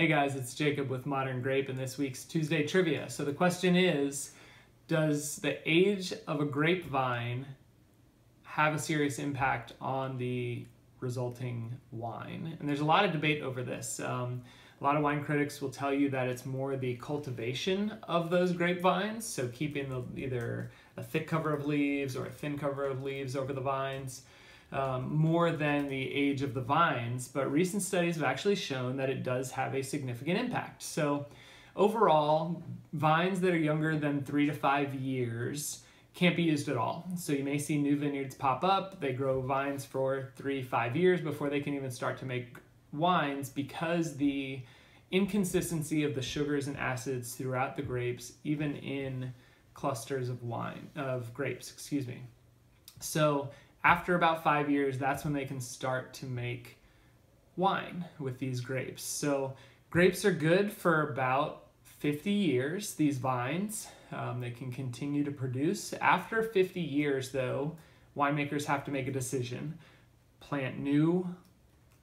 Hey guys, it's Jacob with Modern Grape and this week's Tuesday Trivia. So the question is, does the age of a grapevine have a serious impact on the resulting wine? And there's a lot of debate over this. A lot of wine critics will tell you that it's more the cultivation of those grapevines, so keeping either a thick cover of leaves or a thin cover of leaves over the vines, more than the age of the vines, but recent studies have actually shown that it does have a significant impact. So overall, vines that are younger than 3 to 5 years can't be used at all. So you may see new vineyards pop up, they grow vines for 3-5 years before they can even start to make wines, because the inconsistency of the sugars and acids throughout the grapes, even in clusters of grapes. So after about 5 years, that's when they can start to make wine with these grapes. So grapes are good for about 50 years, these vines. They can continue to produce. After 50 years, though, winemakers have to make a decision: plant new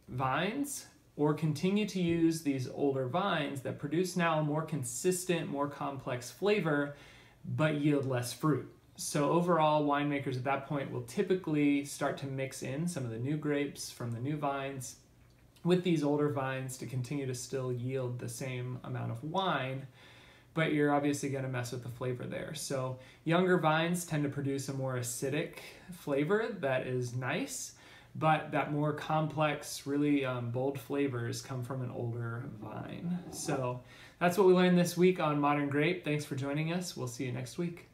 vines or continue to use these older vines that produce now a more consistent, more complex flavor, but yield less fruit. So overall, winemakers at that point will typically start to mix in some of the new grapes from the new vines with these older vines to continue to still yield the same amount of wine, but you're obviously going to mess with the flavor there. So younger vines tend to produce a more acidic flavor that is nice, but that more complex, really bold flavors come from an older vine. So that's what we learned this week on Modern Grape. Thanks for joining us. We'll see you next week.